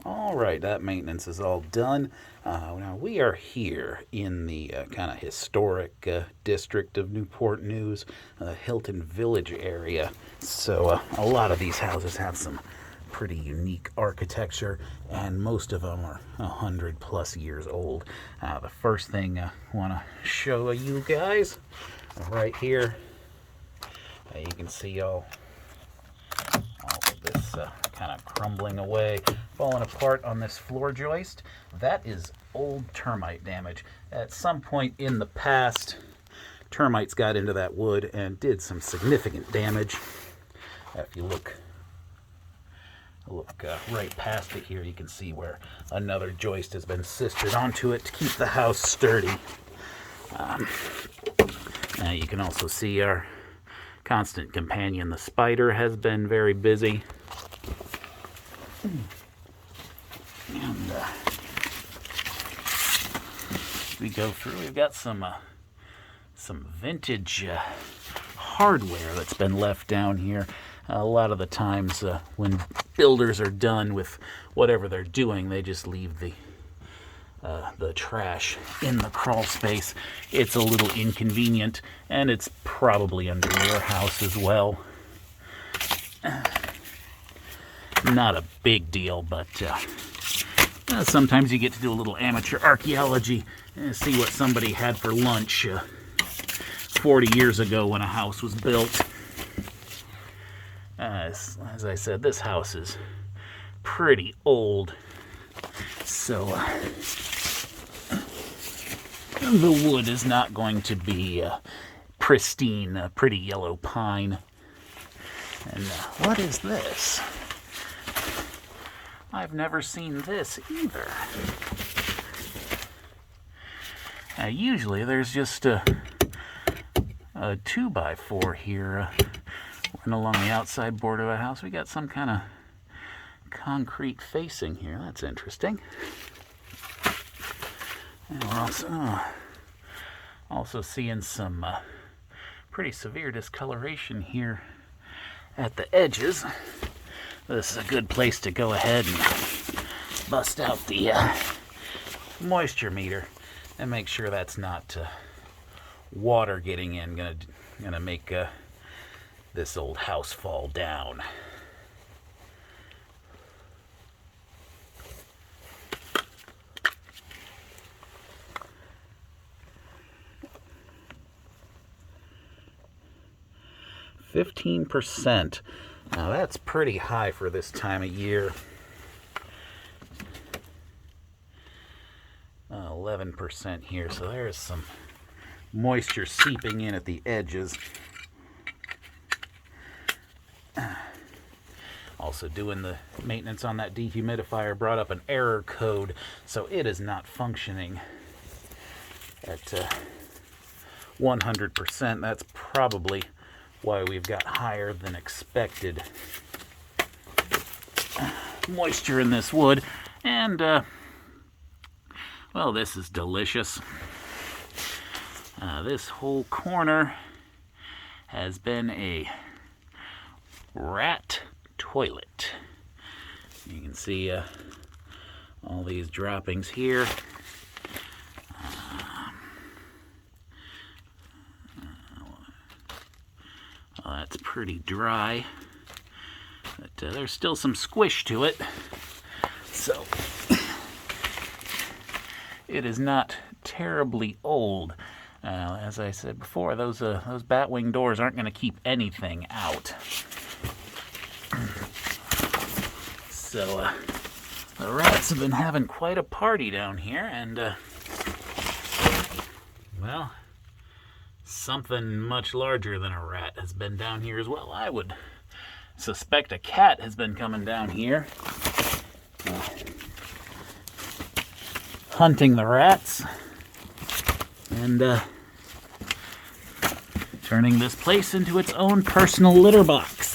All right, that maintenance is all done. Now we are here in the kind of historic district of Newport News, Hilton Village area. So a lot of these houses have some pretty unique architecture, and most of them are 100+ years old. The first thing I want to show you guys right here, you can see all of this kind of crumbling away, falling apart on this floor joist. That is old termite damage. At some point in the past, termites got into that wood and did some significant damage. If you look right past it here, you can see where another joist has been sistered onto it to keep the house sturdy. Now you can also see our constant companion, the spider, has been very busy. And we go through, we've got some vintage hardware that's been left down here. A lot of the times when builders are done with whatever they're doing, they just leave the trash in the crawl space. It's a little inconvenient, and it's probably under your house as well. Not a big deal, but sometimes you get to do a little amateur archaeology and see what somebody had for lunch 40 years ago when a house was built. As I said, this house is pretty old, so the wood is not going to be pristine, pretty yellow pine. And what is this? I've never seen this either. Usually there's just a 2x4 here running along the outside border of a house. We got some kind of concrete facing here. That's interesting. And we're also seeing some pretty severe discoloration here at the edges. This is a good place to go ahead and bust out the moisture meter and make sure that's not water getting in, gonna make this old house fall down. %. Now that's pretty high for this time of year. 11% here, so there's some moisture seeping in at the edges. Also doing the maintenance on that dehumidifier brought up an error code, so it is not functioning at 100%. That's probably why we've got higher than expected moisture in this wood. And well, this is delicious. This whole corner has been a rat toilet. You can see all these droppings here. Well, that's pretty dry, but there's still some squish to it, so it is not terribly old. As I said before, those Batwing doors aren't going to keep anything out. So the rats have been having quite a party down here, and well, something much larger than a rat has been down here as well. I would suspect a cat has been coming down here, hunting the rats, and turning this place into its own personal litter box.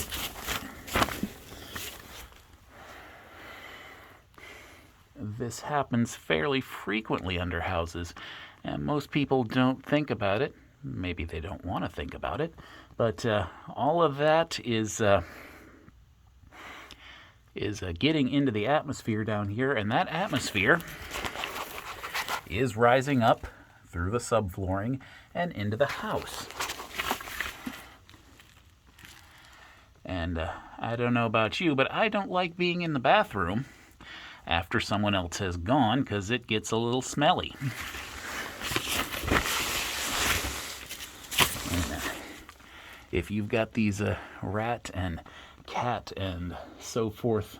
This happens fairly frequently under houses, and most people don't think about it. Maybe they don't want to think about it, but all of that is is getting into the atmosphere down here, and that atmosphere is rising up through the subflooring and into the house. And I don't know about you, but I don't like being in the bathroom after someone else has gone because it gets a little smelly. And, if you've got these rat and cat and so forth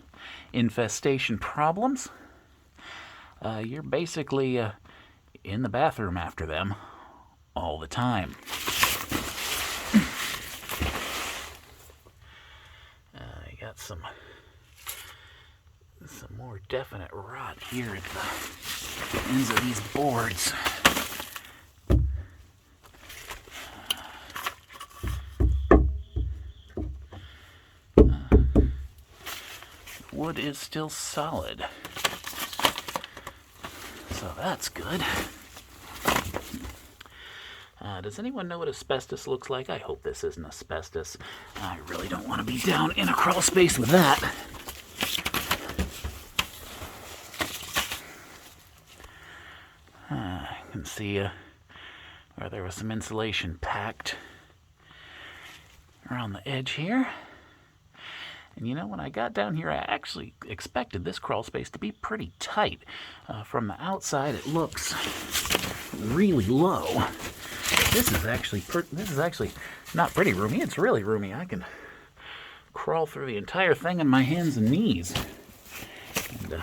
infestation problems, you're basically in the bathroom after them all the time. I got some more definite rot here at the ends of these boards. Wood is still solid, so that's good. Does anyone know what asbestos looks like? I hope this isn't asbestos. I really don't want to be down in a crawl space with that. I can see where there was some insulation packed around the edge here. And you know, when I got down here, I actually expected this crawl space to be pretty tight. From the outside, it looks really low. This is actually not pretty roomy. It's really roomy. I can crawl through the entire thing on my hands and knees. And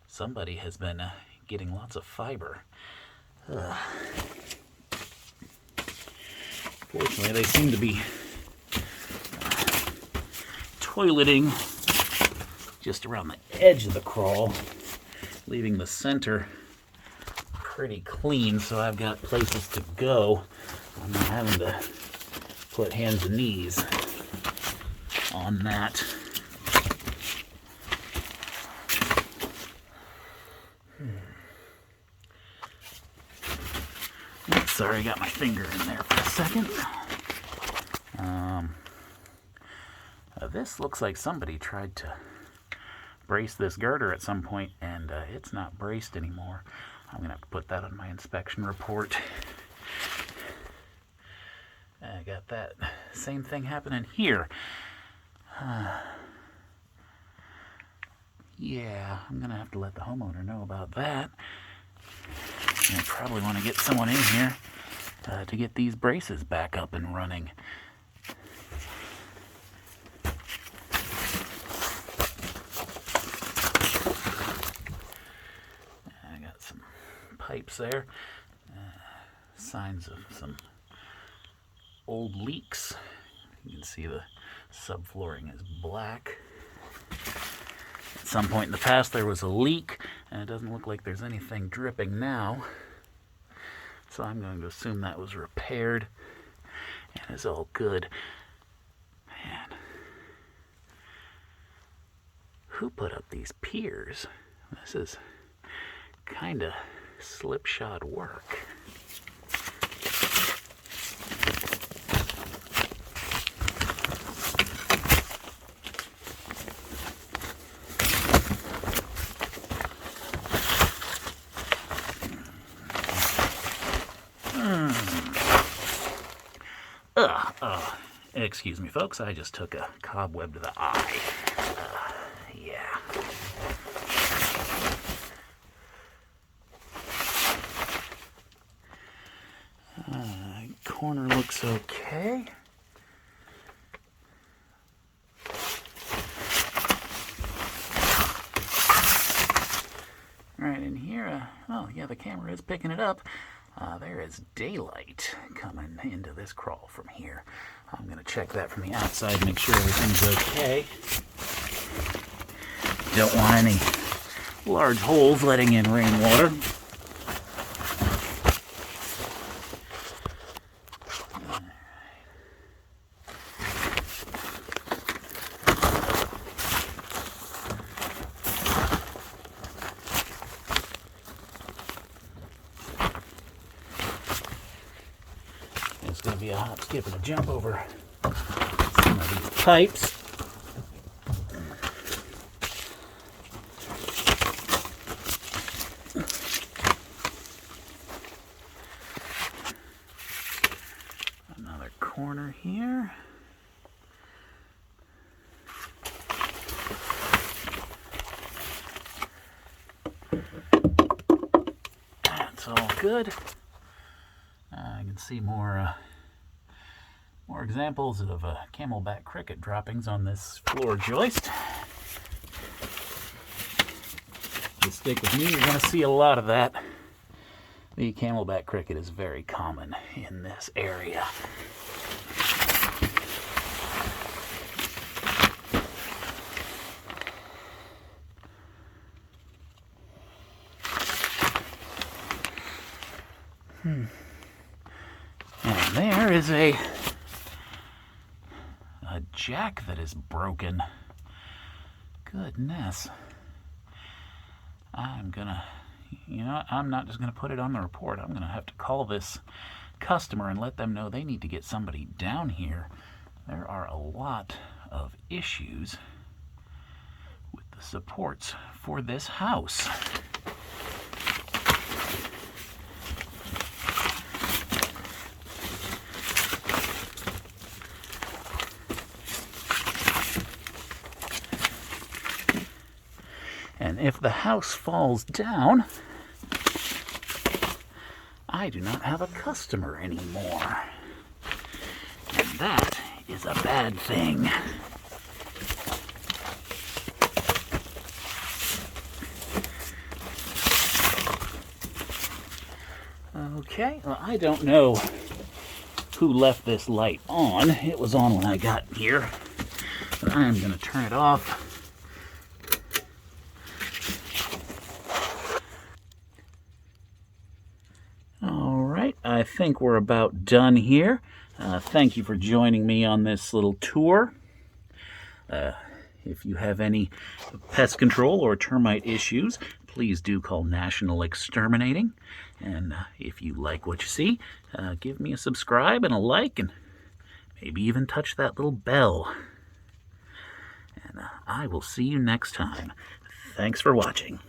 somebody has been getting lots of fiber. Fortunately, they seem to be toileting just around the edge of the crawl, leaving the center pretty clean, so I've got places to go. I'm not having to put hands and knees on that. Oops, sorry, I got my finger in there for a second. This looks like somebody tried to brace this girder at some point, and it's not braced anymore. I'm going to have to put that on my inspection report. I got that same thing happening here. Yeah, I'm going to have to let the homeowner know about that. And I probably want to get someone in here to get these braces back up and running. Pipes there, signs of some old leaks. You can see the subflooring is black. At some point in the past there was a leak, and it doesn't look like there's anything dripping now, so I'm going to assume that was repaired and is all good. Man, who put up these piers? This is kind of slipshod work. Excuse me, folks, I just took a cobweb to the eye. Yeah. Corner looks okay. Right in here, oh yeah, the camera is picking it up. There is daylight coming into this crawl from here. I'm going to check that from the outside, make sure everything's okay. Don't want any large holes letting in rainwater. It's going to be a hop, skip, and a jump over some of these pipes. over here. That's all good. You can see more examples of camelback cricket droppings on this floor joist. If you stick with me, you're going to see a lot of that. The camelback cricket is very common in this area. And there is a jack that is broken. Goodness. I'm not just gonna put it on the report. I'm gonna have to call this customer and let them know they need to get somebody down here. There are a lot of issues with the supports for this house. And if the house falls down, I do not have a customer anymore. And that is a bad thing. Okay, well, I don't know who left this light on. It was on when I got here, but I'm going to turn it off. I think we're about done here. Thank you for joining me on this little tour. If you have any pest control or termite issues, please do call National Exterminating. And if you like what you see, give me a subscribe and a like, and maybe even touch that little bell. And I will see you next time. Thanks for watching.